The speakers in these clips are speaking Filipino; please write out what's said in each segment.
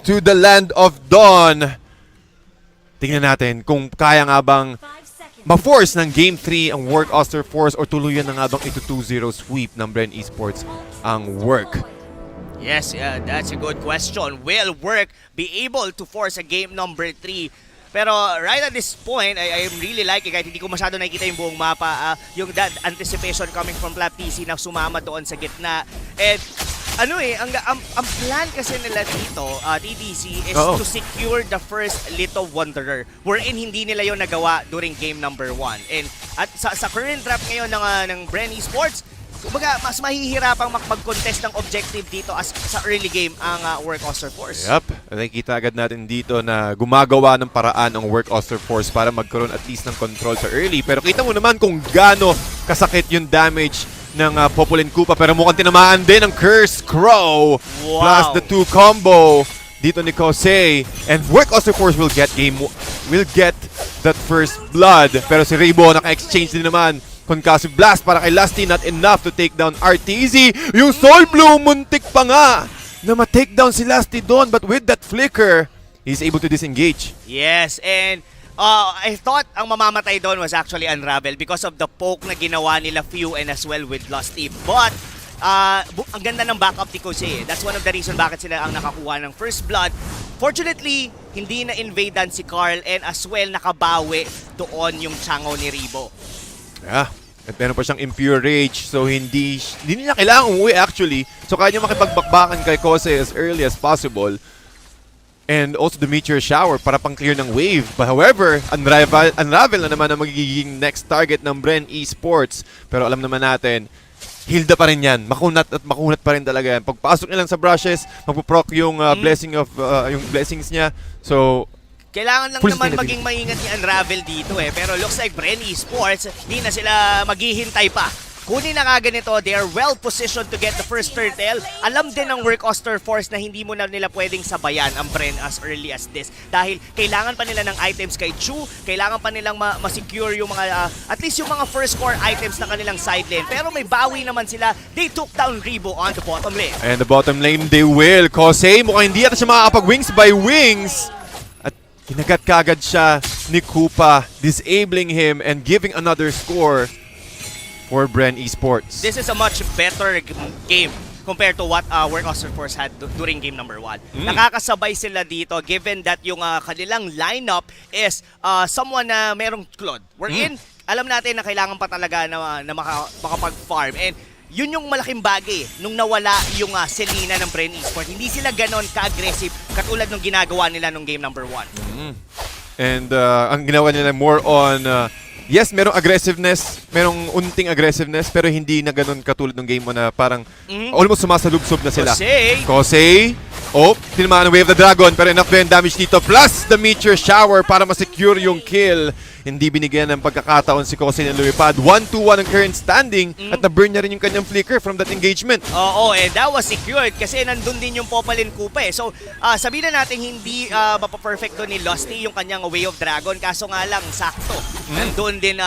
to the Land of Dawn. Tingnan natin kung kaya nga bang ma-force ng Game 3 ang Work Auster Force or tuluyan na nga bang ito 2-0 sweep ng BREN Esports ang Work. Yes, that's a good question. Will Work be able to force a game number 3? Pero right at this point, I am really liking, kahit hindi ko masyado nakikita yung buong mapa, yung that anticipation coming from Mpl-ph na sumama doon sa gitna. And ang plan kasi nila dito, TDC, is to secure the first Little Wanderer, wherein hindi nila yon nagawa during game number 1. And at sa current draft ngayon ng BREN Esports, kumbaga, mas mahihirapang mag-contest ng objective dito sa early game ang Work Auster Force. Yup. Nakikita agad natin dito na gumagawa ng paraan ang Work Auster Force para magkaroon at least ng control sa early. Pero kita mo naman kung gaano kasakit yung damage ng Populin Koopa. Pero mukhang tinamaan din ang Cursed Crow. Wow. Plus the 2 combo dito ni Kosei. And Work Auster Force will get that first blood. Pero si Rebo naka-exchange din naman. Concussive Blast para kay Lusty, not enough to take down RTZ. Yung Soul Blue, muntik pa nga na ma-take down si Lusty doon. But with that flicker, he's able to disengage. Yes, and I thought ang mamamatay doon was actually Unravel because of the poke na ginawa nila Few and as well with Lusty. But ang ganda ng backup ni Kosei. That's one of the reason bakit sila ang nakakuha ng first blood. Fortunately, hindi na-invadean si Carl and as well nakabawi doon yung Chango ni Rebo. Yeah. At meron pa siyang Mpl-ph, so hindi niya kailangan umuwi actually. So kaya niya makipagbakbakan kay Kosei as early as possible. And also the Meteor Shower para pang-clear ng wave. But however, Unravel na naman ang magiging next target ng BREN Esports. Pero alam naman natin, Hilda pa rin yan. Makunat at makunat pa rin talaga yan. Pagpasok niya lang sa brushes, magpo-proc yung yung blessings niya. So kailangan lang naman maging maingat ni Unravel dito pero looks like BREN Esports, di na sila maghihintay pa. Kunin na nga ganito, they are well positioned to get the first turtle. Alam din ng Work Auster Force na hindi mo na nila pwedeng sabayan ang BREN as early as this. Dahil kailangan pa nila ng items kay Chu, kailangan pa nilang ma-secure yung mga, at least yung mga first core items na kanilang side lane. Pero may bawi naman sila, they took down Rebo on the bottom lane. And the bottom lane, they will. Kosei, mukhang hindi ata siya makakapag-wings by wings. Kinagat kagad siya ni Koopa, disabling him and giving another score for BREN Esports. This is a much better game compared to what Work Auster Force had during game number 1. Nakakasabay sila dito given that yung kanilang lineup is someone na merong Claude. Wherein, alam natin na kailangan pa talaga na makapag-farm. And yun yung malaking bagay nung nawala yung Selena ng BREN Esports. Hindi sila ganon ka-aggressive katulad nung ginagawa nila nung game number 1. And ang ginawa nila more on, yes, merong aggressiveness, merong unting aggressiveness, pero hindi na ganon katulad ng game mo na parang almost sumasalubsob na sila. Kosei. Oh, tinamaan ng Wave the Dragon, pero enough din damage dito. Plus the Meteor Shower para ma-secure yung kill. Hindi binigyan ng pagkakataon si Kosei ng lumipad. 1-2-1 ang current standing at na-burn niya rin yung kanyang flicker from that engagement. Oo, and that was secured kasi nandun din yung Populin Koopa So, sabihin na natin hindi mapaperfect doon ni Lusty yung kanyang Way of Dragon. Kaso nga lang, sakto. Nandun din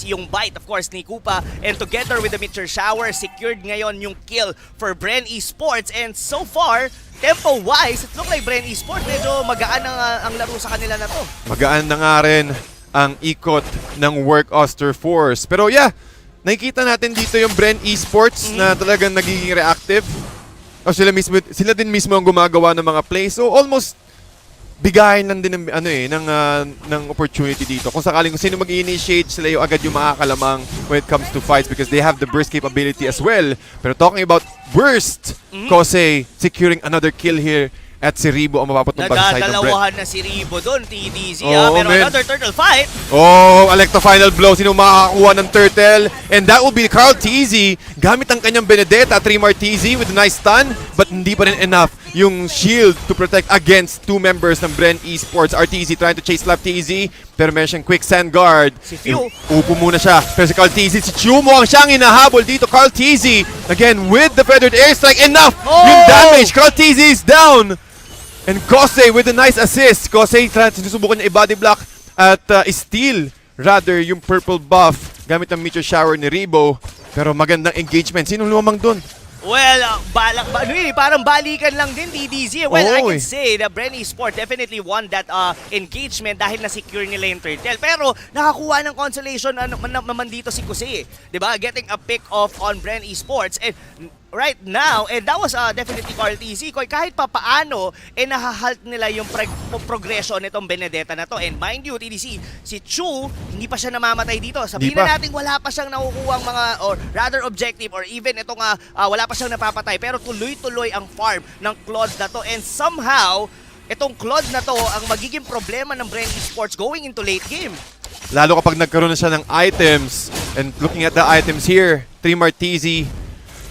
yung bite, of course, ni Koopa. And together with the Meteor Shower, secured ngayon yung kill for BREN Esports. And so far, tempo-wise, it look like BREN Esports medyo magaan ang laro sa kanila na to. Magaan na nga rin ang ikot ng Work Auster Force. Pero yeah, nakikita natin dito yung BREN Esports na talagang nagiging reactive. O sila din mismo ang gumagawa ng mga plays. So almost bigayin lang din ng opportunity dito. Kung sakaling kung sino mag-initiate, sila yung agad yung makakalamang when it comes to fights because they have the burst capability as well. Pero talking about burst, Kosei securing another kill here at si Rebo ang mapapatumba sa side ng BREN. Nadadalawahan na si Rebo doon, TDC. Pero another turtle fight. Oh, Electro Final Blow. Sino makakakuha ng turtle? And that will be Carl TZ gamit ang kanyang Benedetta. 3-mar TZ with a nice stun. But hindi pa rin enough yung shield to protect against two members ng BREN Esports. RTZ trying to chase slap TZ. Pero meron siyang quick sand guard. Si Few. Upo muna siya. Pero si Carl TZ, si Chumo ang siyang hinahabol dito. Carl TZ, again with the feathered airstrike. Enough! Yung damage. Carl TZ is down. And Kosei with a nice assist. Kosei sinusubukan niya i-body block at steal rather yung purple buff gamit ang Meteor Shower ni Rebo. Pero magandang engagement. Sino lumamang dun? Well, parang balikan lang din, DDZ. Well, I Oo, can say that BREN eSports definitely won that engagement dahil na-secure nila yung turtle. Pero nakakuha ng consolation naman dito si Kusei. Diba? Getting a pick off on BREN eSports. And right now, and that was definitely RTZ. Kahit papaano, nahahalt nila yung progression nitong Benedetta na to. And mind you, TDC, si Chu, hindi pa siya namamatay dito. Sabihin na natin wala pa siyang nakukuhang mga, or rather objective, or even itong wala pa siyang napapatay. Pero tuloy-tuloy ang farm ng Claude na to. And somehow, itong Claude na to ang magiging problema ng BREN eSports going into late game. Lalo kapag nagkaroon na siya ng items. And looking at the items here, 3 Martizi,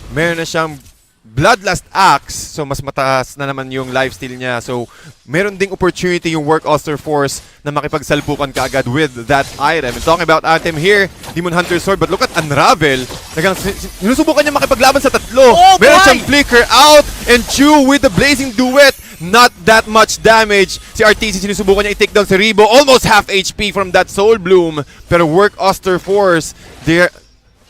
meron na siyang Bloodlust Axe, so mas mataas na naman yung lifesteal niya. So, meron ding opportunity yung Work Auster Force na makipagsalpukan kaagad with that item. And talking about item here, Demon Hunter Sword, but look at Unravel. Sinusubukan niya makipaglaban sa tatlo. Meron siyang Flicker out, and Chu with the Blazing Duet. Not that much damage. Si RTC sinusubukan niya i-take down si Rebo. Almost half HP from that Soul Bloom. Pero Work Auster Force,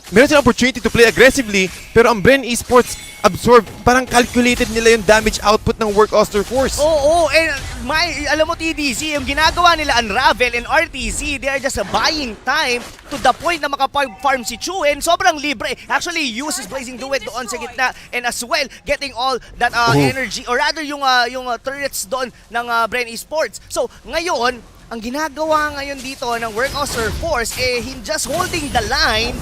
meron silang opportunity to play aggressively, pero ang BREN eSports absorb, parang calculated nila yung damage output ng Work Auster Force. Oo, and alam mo TDC, yung ginagawa nila Unravel and RTZ, they are just buying time to the point na makapag-farm si Chu, and sobrang libre. Actually, uses Blazing Duet doon sa gitna, and as well, getting all that energy, or rather yung turrets doon ng BREN eSports. So, ngayon, ang ginagawa ngayon dito ng Work Auster Force, just holding the line,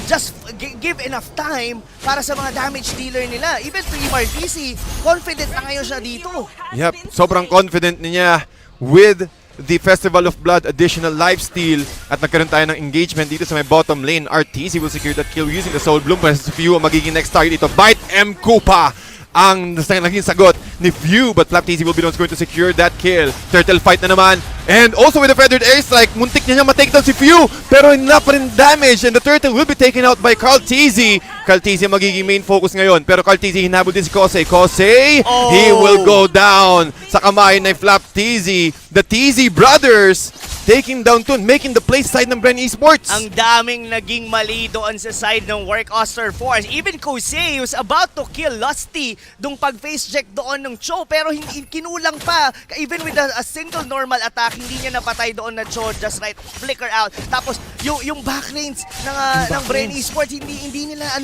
just give enough time para sa mga damage dealer nila. Even 3 Martisi, confident na ngayon siya dito. Yep, sobrang confident niya with the Festival of Blood additional lifesteal at nagkaroon tayo ng engagement dito sa may bottom lane. RTC will secure that kill using the Soul Bloom. Pero sa Few ang magiging next target dito. Bite M. Koopa ang naging sagot ni Few, but Flap TZ will be the ones going to secure that kill. Turtle fight na naman. And also with the Feathered Airstrike, muntik niya ma-take down si Few, pero enough pa rin damage, and the Turtle will be taken out by Carl TZ. Carl TZ magiging main focus ngayon, pero Carl TZ hinabol din si Kosei. Kosei, he will go down sa kamay ni Flap TZ. The TZ brothers taking down Toon, making the play side ng BREN eSports. Ang daming naging mali doon sa side ng Work Auster Force. Even Kosei was about to kill Lusty dung pag-face check doon ng Cho, pero hindi kinulang pa. Even with a single normal attack, hindi niya napatay doon na Cho, just right, flicker out. Tapos yung backlanes ng BREN eSports, hindi nila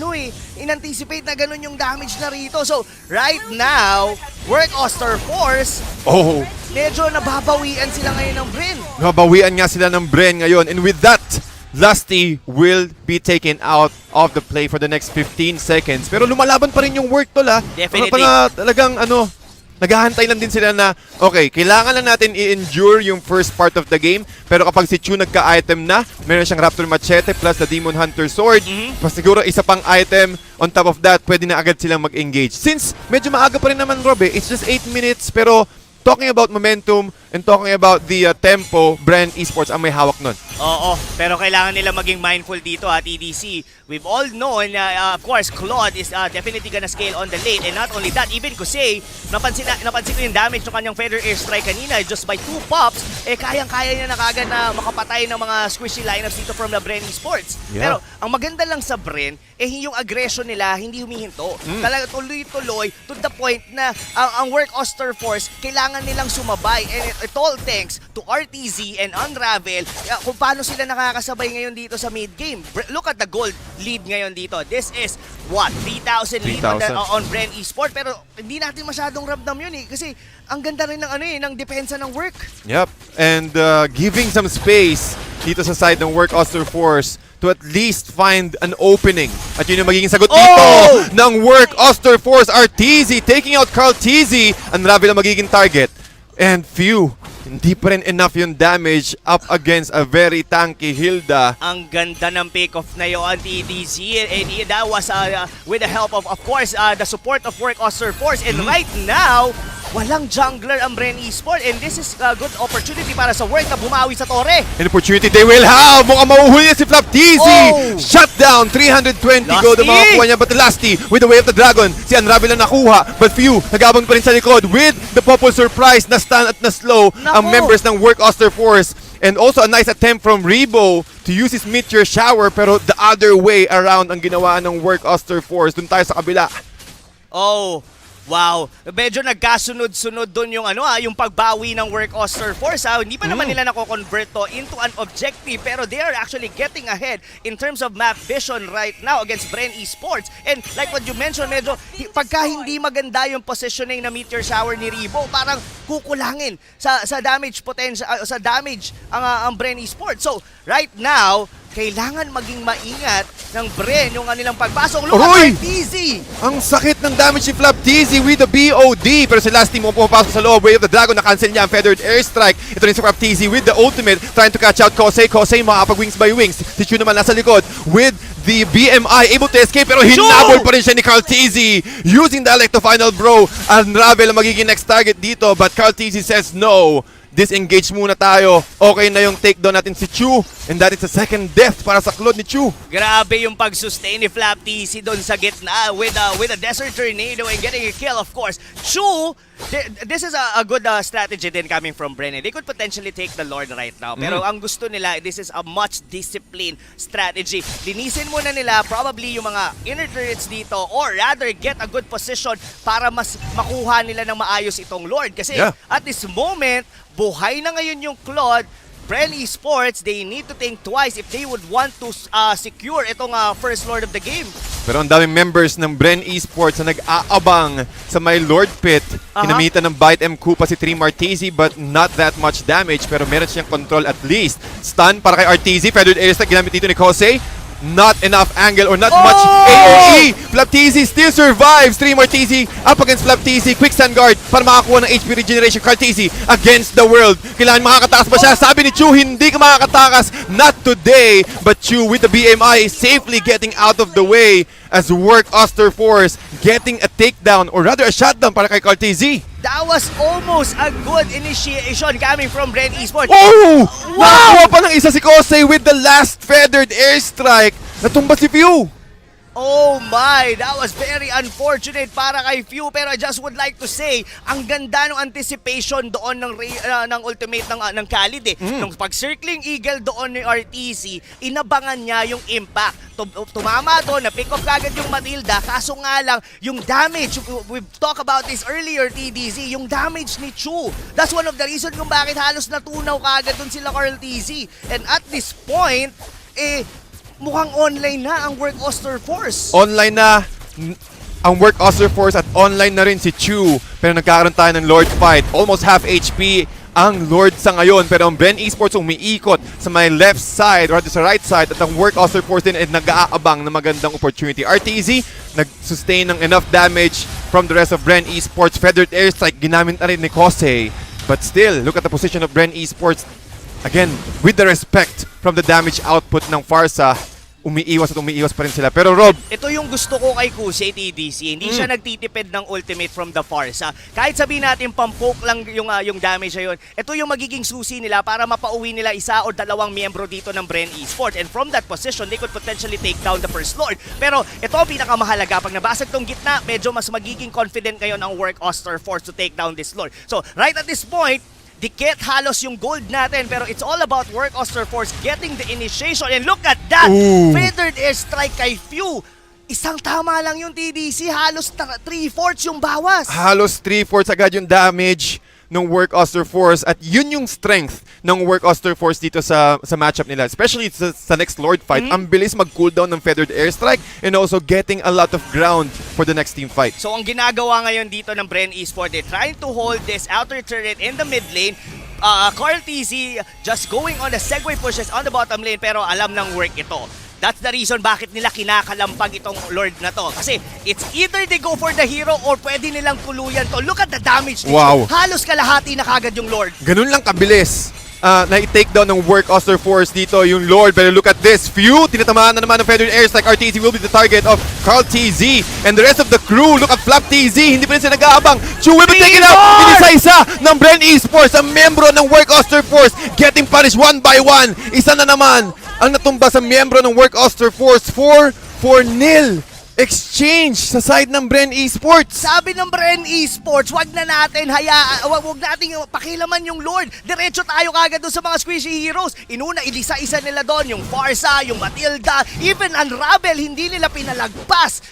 in-anticipate na ganun yung damage na rito. So right now, Work Auster Force, medyo nababawian sila ngayon ng BREN. Nababawian nga sila ng BREN ngayon, and with that, Lusty will be taken out of the play for the next 15 seconds. Pero lumalaban pa rin yung Work tol Definitely. Talagang naghahantay lang din sila na, okay, kailangan lang natin i-endure yung first part of the game, pero kapag si Chu nagka-item na, meron siyang Raptor Machete plus the Demon Hunter Sword, plus siguro isa pang item, on top of that, pwede na agad silang mag-engage. Since medyo maaga pa rin naman, Rob, it's just 8 minutes, pero talking about momentum and talking about the tempo, BREN eSports ang may hawak nun. Oo, pero kailangan nila maging mindful dito TDC. We've all known, of course, Claude is definitely gonna scale on the lane. And not only that, even Kusei, napansin ko yung damage ng kanyang Feather Airstrike kanina. Just by 2 pops, kayang-kaya niya na kagad na makapatay ng mga squishy lineups dito from the BREN eSports. Yeah. Pero ang maganda lang sa BREN, yung aggression nila hindi humihinto. Talaga tuloy-tuloy to the point na ang Work Auster Force, kailangan nilang sumabay. And it all thanks to RTZ and Unravel kung paano sila nakakasabay ngayon dito sa mid-game. Look at the gold lead ngayon dito. This is what? 3,000 lead on BREN eSports, pero hindi natin masyadong ramdam yun kasi ang ganda rin ng ng depensa ng Work. Yep, and giving some space dito sa side ng Work Auster Force to at least find an opening. At yun yung magiging sagot dito ng Work Auster Force. RTZ taking out Carl TZ. Unravel ang magiging target. And Few, hindi pa rin enough yung damage up against a very tanky Hilda. Ang ganda ng pick-off na yun, TDC. And that was with the help of course, the support of Work Auster Force. And right now, walang jungler ang BREN eSports. And this is a good opportunity para sa Work na bumawi sa torre. An opportunity they will have. Mukhang mahuhuli si Flap TZ. Shutdown, 320 gold ang makakuha niya. But Lusty with the Way of the Dragon. Si Unravel na nakuha. But Few, nagabang pa rin sa likod with the Popol Surprise na stun at na slow ang members ng Work Auster Force. And also a nice attempt from Rebo to use his Meteor Shower, pero the other way around ang ginawa ng Work Auster Force. Dun tayo sa kabila. Oh, wow. Medyo nagkasunod-sunod doon yung yung pagbawi ng Work Auster Force. Hindi pa naman nila nako-convert to into an objective, pero they are actually getting ahead in terms of map vision right now against BREN Esports. And like what you mentioned, medyo pagka hindi maganda yung positioning na Meteor Shower ni Rebo, parang kukulangin sa damage potential, sa damage ang BREN Esports. So, right now, kailangan maging maingat ng BREN yung kanilang pagpasok. Look at Arteezy! Ang sakit ng damage ni Mlbb with the BOD. Pero si last team mo pumapasok sa loob. Way of the Dragon, na-cancel niya ang Feathered Airstrike. Ito rin si Mlbb with the ultimate, trying to catch out Kosei. Kosei makakapag-wings by wings. Si Chu naman nasa likod with the BMI, able to escape, pero hinabol pa rin siya ni Arteezy using the Electro Final Bro. Unravel ang magiging next target dito, but Arteezy says no. Disengage muna tayo. Okay na yung takedown natin si Chu. And that is the second death para sa Claude ni Chu. Grabe yung pag-sustain ni Mlbb doon sa gitna with a Desert Tornado and getting a kill, of course. Chu, this is a good strategy din coming from BREN. They could potentially take the Lord right now. Pero ang gusto nila, this is a much disciplined strategy. Linisin muna nila probably yung mga inner turrets dito, or rather get a good position para mas makuha nila ng maayos itong Lord. Kasi at this moment, buhay na ngayon yung Claude. BREN Esports, they need to think twice if they would want to secure itong first Lord of the game. Pero ang daming members ng BREN Esports na nag-aabang sa may Lord Pit. Kinamitan ng Bite M Koopa si Trim Arteezy, but not that much damage. Pero meron siyang control at least. Stun para kay Arteezy. Feathered Airstrike ginamit dito ni Kosei. Not enough angle or not much AoE. Mlbb still survives. Stream Arteezy up against Mlbb. Quick stand guard para makakuha ng HP regeneration. Arteezy against the world. Kailangan makakatakas ba siya? Sabi ni Chu, hindi ka makakatakas. Not today. But Chu with the BMI safely getting out of the way as Work Auster Force getting a takedown or rather a shutdown para kay Arteezy. That was almost a good initiation coming from BREN Esports. Oh! Wow! Nakuha pa ng isa si Kosei with the last Feathered Airstrike. Natumba si Few. Oh my, that was very unfortunate para kay Few, pero I just would like to say, ang ganda ng anticipation doon ng ultimate ng Khalid Nung pag-circling eagle doon ni Arteezy, inabangan niya yung impact. Tumama doon, na-pick off kagad yung Matilda, kaso nga lang, yung damage, we've talked about this earlier, TDZ, yung damage ni Chu. That's one of the reasons kung bakit halos natunaw kagad doon sila Arteezy. And at this point, mukhang online na ang Work Auster Force. Online na ang Work Auster Force at online na rin si Chu. Pero nagkakaroon tayo ng Lord fight. Almost half HP ang Lord sa ngayon. Pero ang BREN Esports umiikot sa may left side or sa right side. At ang Work Auster Force din ay nag-aabang ng magandang opportunity. Arteezy nag-sustain ng enough damage from the rest of BREN Esports. Feathered Airstrike ginamit na rin ni Kosei. But still, look at the position of BREN Esports. Again, with the respect from the damage output ng Farsa, umiiwas pa rin sila. Pero Rob, ito yung gusto ko kay Kuse, TDC. Hindi siya nagtitipid ng ultimate from the Farsa. Kahit sabihin natin pampoke lang yung damage na yun, ito yung magiging susi nila para mapauwi nila isa o dalawang miyembro dito ng BREN Esports. And from that position, they could potentially take down the first Lord. Pero ito ang pinakamahalaga. Pag nabasag tong gitna, medyo mas magiging confident ngayon ang Work Auster Force to take down this Lord. So, right at this point, dikit halos yung gold natin, pero it's all about Work Auster Force getting the initiation. And look at that! Feathered Airstrike kay Few. Isang tama lang yung TDC, halos 3/4 yung bawas. Halos 3/4 agad yung damage ng Work Auster Force at yun yung strength ng Work Auster Force dito sa matchup nila, especially sa next Lord fight. Ang bilis mag-cooldown ng Feathered Airstrike and also getting a lot of ground for the next team fight. So ang ginagawa ngayon dito ng BREN Esports, they're trying to hold this outer turret in the mid lane. Arteezy just going on the segue pushes on the bottom lane, pero alam ng work ito. That's the reason bakit nila kinakalampag itong Lord na to. Kasi it's either they go for the hero or pwede nilang tuluyan to. Look at the damage dito. Wow. Halos kalahati na kagad yung Lord. Ganun lang kabilis. Na-take down ng Work Auster Force dito yung Lord. Pero look at this. Few, tinatamaan na naman ng Feathered Airstrike. Arteezy will be the target of Arteezy. And the rest of the crew, look at Mlbb. Hindi pa rin sila nag-aabang. Chu will be taken out. Inisa-isa ng BREN Esports, ang membro ng Work Auster Force, getting punished one by one. Isa na naman ang natumba sa miyembro ng Work Auster Force. 4-0 exchange sa side ng BREN Esports. Sabi ng BREN Esports, wag nating pakilaman yung Lord. Diretso tayo kagad doon sa mga squishy heroes. Inuna, ilisa-isa nila doon yung Farsa, yung Matilda, even Unravel, hindi nila pinalagpas.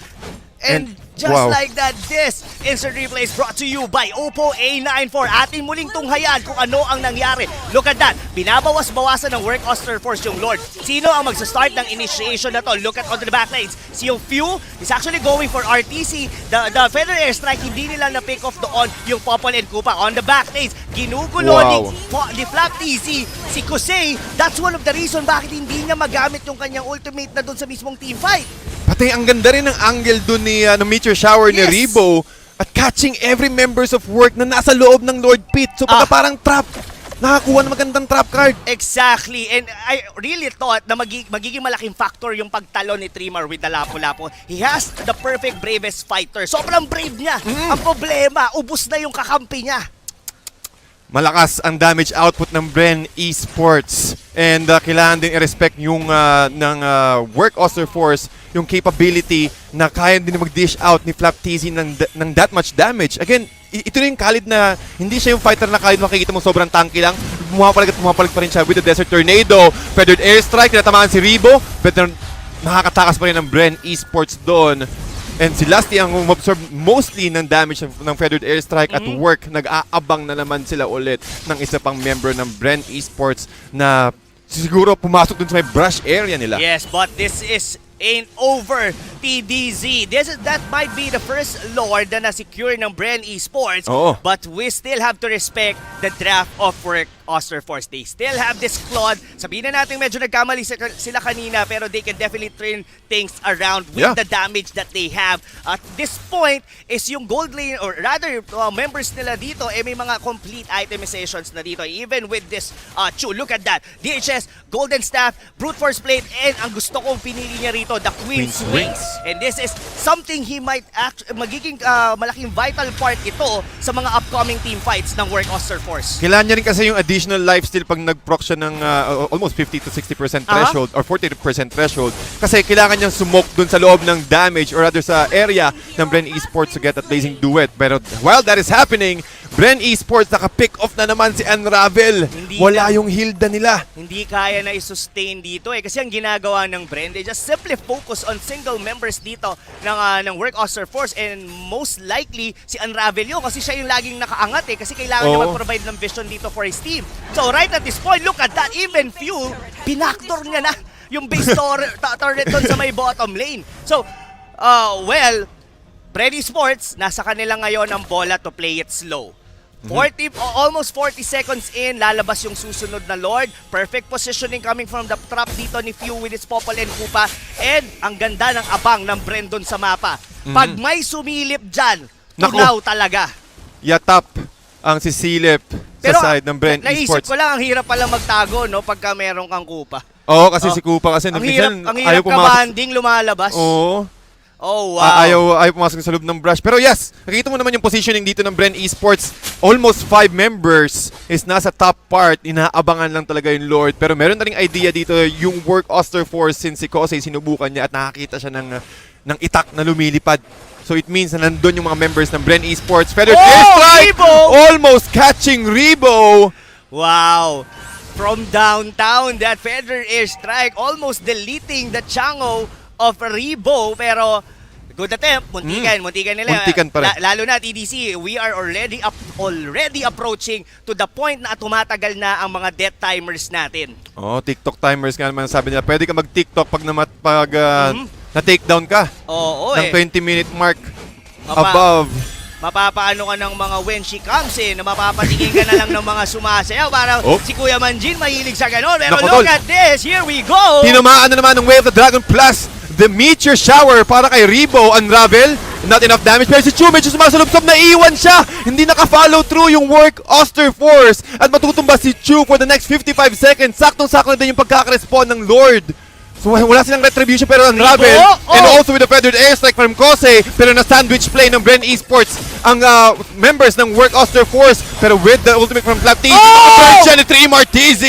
And just wow. like that, this instant replay is brought to you by Oppo A94. Atin muling tunghayan kung ano ang nangyari. Look at that. Binabawas-bawasan ng work Auster Force yung Lord. Sino ang magsa-start ng initiation na to? Look at on the back lanes. Si yung Few is actually going for RTC. The Feather Airstrike, hindi nila na-pick off doon yung Popol and Koopa. On the back lanes, ginugulo ni Flap TC. Si Kusei, that's one of the reason bakit hindi niya magamit yung kanyang ultimate na doon sa mismong teamfight. Pati ang ganda rin ng angle dun ni Meteor Shower ni Rebo at catching every members of work na nasa loob ng Lord Pit. So pagka parang trap, nakakuha ng magandang trap card. Exactly. And I really thought na magiging malaking factor yung pagtalo ni Trimmer with the Lapu-Lapu. He has the perfect bravest fighter. Sobrang brave niya. Ang problema, ubus na yung kakampi niya. Malakas ang damage output ng BREN Esports and kailangan din i-respect yung ng Work Auster Force yung capability na kaya din mag-dish out ni Flap TZ ng that much damage. Again, ito rin yung Khalid na hindi siya yung fighter na Khalid makikita mo sobrang tanky lang. Pumapalag pa rin siya with the Desert Tornado. Feathered Airstrike, tinatamaan si Rebo, pero nakakatakas pa rin ng BREN Esports doon. And si Lasty ang absorb mostly ng damage ng Feathered Airstrike at work. Nag-aabang na naman sila ulit ng isa pang member ng BREN Esports na siguro pumasok dun sa may brush area nila. Yes, but this ain't over, TDZ. That might be the first Lord na na-secure ng BREN Esports. But we still have to respect the draft of work Auster Force. They still have this Claude. Sabihin na natin medyo nagkamali sila kanina, pero they can definitely turn things around with the damage that they have. At this point is yung gold lane, or rather members nila dito, may mga complete itemizations na dito. Even with this Chu, look at that. DHS, Golden Staff, Brute Force Plate, and ang gusto kong pinili niya rito, the Queen's Wings. And this is something he might magiging malaking vital part ito sa mga upcoming team fights ng Work Auster Force. Kailangan niya rin kasi yung additional lifesteal pag nag-proc siya ng almost 50 to 60% threshold or 40% threshold. Kasi kailangan niyang smoke dun sa loob ng damage or rather sa area ng BREN Esports to get that blazing duet. Pero while that is happening, BREN Esports naka-pick off na naman si Unravel. Wala yung Hilda nila. Hindi kaya na i-sustain dito kasi ang ginagawa ng BREN, they just simply focus on single members dito ng Work Auster Force, and most likely si Unravel yun kasi siya yung laging nakaangat kasi kailangan niya mag-provide ng vision dito for his team. So right at this point, look at that, even Few, binaktor niya na yung base turret doon sa may bottom lane. So, well, BREN Esports, nasa kanila ngayon ang bola to play it slow. Almost 40 seconds in, lalabas yung susunod na Lord. Perfect positioning coming from the trap dito ni Few with his Popol and Koopa. And ang ganda ng abang ng BREN doon sa mapa. Pag may sumilip dyan, tunaw talaga. Yatap ang sisilip sa side ng BREN Esports. Esports. Ko lang, ang hirap pala magtago pagka meron kang Koopa. Oo, kasi si Koopa kasi ang hirap ka-banding lumalabas. Oo. Oh, wow. Ayaw pumasok sa loob ng brush. Pero yes, nakita mo naman yung positioning dito ng BREN Esports. Almost 5 members is nasa top part. Inaabangan lang talaga yung Lord. Pero meron na ring idea dito yung Work Auster Force since si Kosei sinubukan niya at nakakita siya ng itak na lumilipad. So it means na nandun yung mga members ng BREN Esports. Feathered Airstrike! Almost catching Rebo! Wow! From downtown, that Feathered Airstrike almost deleting the Chango of Rebo, pero good attempt, muntikan nila. Muntikan pa rin. Lalo na TDC, we are already approaching to the point na tumatagal na ang mga death timers natin. TikTok timers nga naman sabi nila. Pwede ka mag-TikTok pag na-takedown ka. Ng 20-minute mark above. Mapapaano ka ng mga when she comes in, na mapapatingin ka na lang ng mga sumasayaw. Parang si Kuya Manjin mahilig sa ganon. Pero look at this, here we go! Tinamaan na naman ng Way of the Dragon plus the Meteor Shower para kay Rebo. Unravel, not enough damage. Pero si Chu medyo sumasalubsob, naiwan siya. Hindi naka-follow through yung Work Auster Force. At matutumba si Chu for the next 55 seconds. Saktong-sakto na din yung pagkaka-respond ng Lord. So wala silang retribution pero Unravel. And also with the Feathered Airstrike from Kosei. Pero na-sandwich play ng BREN Esports ang members ng Work Auster Force. Pero with the ultimate from Flap TZ. Third siya ni Trimmer TZ.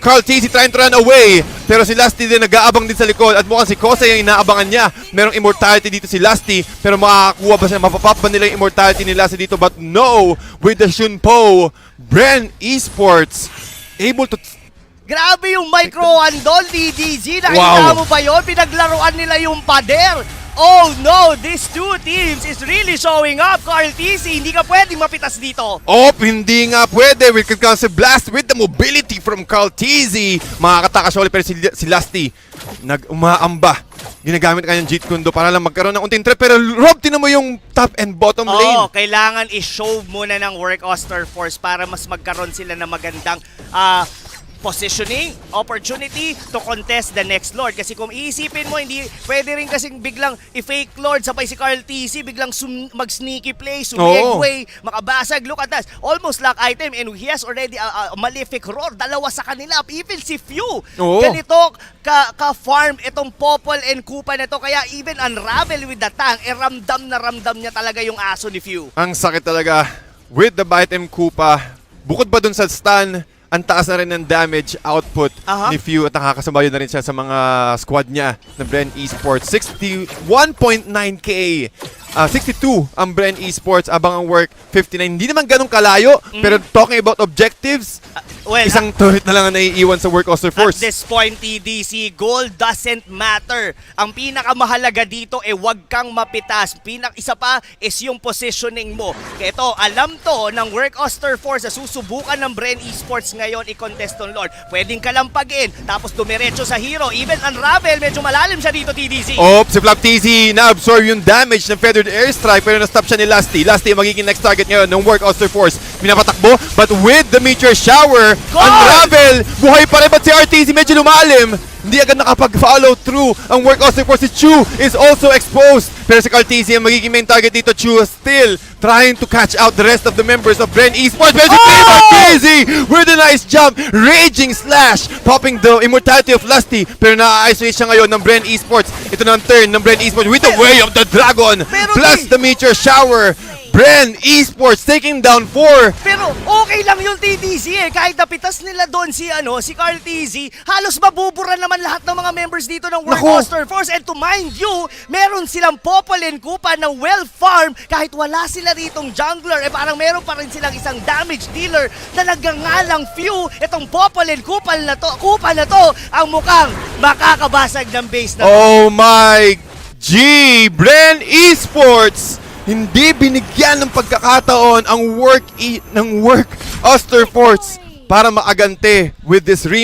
Carl TZ trying to run away. Pero si Lasty din nag-aabang din sa likod. At mukhang si Kosei ang inaabangan niya. Merong immortality dito si Lasty. Pero makakakuha ba siya? Mapapap ba nila yung immortality ni Lasty dito? But no! With the Shunpo, BREN Esports able to... Grabe yung micro-handle ni DZ. Nakita mo ba yun? Pinaglaruan nila yung pader. Oh no, these two teams is really showing up. Carl TC, hindi ka pwedeng mapitas dito. Hindi nga pwede. Wicked Council Blast with the mobility from Carl TZ. Makakatakas ulit pero si Lusty nag-umaamba. Ginagamit kanyang Jeet Kundo para lang magkaroon ng unting trap. Pero Rob, tinan mo yung top and bottom lane. Kailangan i-show muna ng work Auster Force para mas magkaroon sila ng magandang positioning, opportunity to contest the next Lord. Kasi kung iisipin mo, hindi pwede rin kasing biglang i-fake Lord, sabay si Carl TC, biglang mag-sneaky play, sumegway, makabasag. Look at that. Almost lock item and he has already a malefic roar. Dalawa sa kanila. Even si Few. Ganito ka-farm itong Popol and Kupa na to. Kaya even unravel with the tank, ramdam na ramdam niya talaga yung aso ni Few. Ang sakit talaga with the bite M Kupa. Bukod ba dun sa stun, ang taas na rin ng damage output ni Few at nakakasabay na rin siya sa mga squad niya ng BREN Esports. 61.9k. 62 ang BREN Esports, abang ang work 59. Hindi naman ganun kalayo, pero talking about objectives, isang turret na lang ang naiiwan sa work Auster Force. At this point, TDC, goal doesn't matter. Ang pinakamahalaga dito wag kang mapitas. Isa pa is yung positioning mo. Kaya ito, alam to ng work Auster Force na susubukan ng BREN Esports ngayon i-contest on Lord. Pwedeng kalampagin, tapos dumiretso sa hero. Even unravel, medyo malalim siya dito, TDC. Si Flap TZ na-absorb yung damage ng Feathered Airstrike pero na-stop siya ni Lusty. Lusty magiging next target ngayon ng work Auster Force. Pinapatakbo, but with the Meteor Shower, unravel! Buhay pa rin, but si RTZ medyo lumalim. Hindi agad nakapag-follow through. Ang work Auster Force, si Chu is also exposed. Pero si Carl TZ ang magiging main target dito. Chu is still trying to catch out the rest of the members of BREN Esports. Pero si Carl TZ with a nice jump. Raging slash, popping the immortality of Lusty. Pero na-isolate siya ngayon ng BREN Esports. Ito na ang turn ng BREN Esports with the way of the dragon. Plus the Meteor Shower. BREN Esports taking down 4. Pero okay lang yung TDC Kahit napitas nila doon si Carl TZ, halos mabubura naman lahat ng mga members dito ng World Auster Force. And to mind you, meron silang Popol and Kupa na well-farm. Kahit wala sila ritong jungler, parang meron pa rin silang isang damage dealer na nagngangalang Few. Itong Popol and Kupa na to ang mukhang makakabasag ng base na to. Oh my G! BREN Esports! Hindi binigyan ng pagkakataon ang work Auster Force para maagante with this rematch.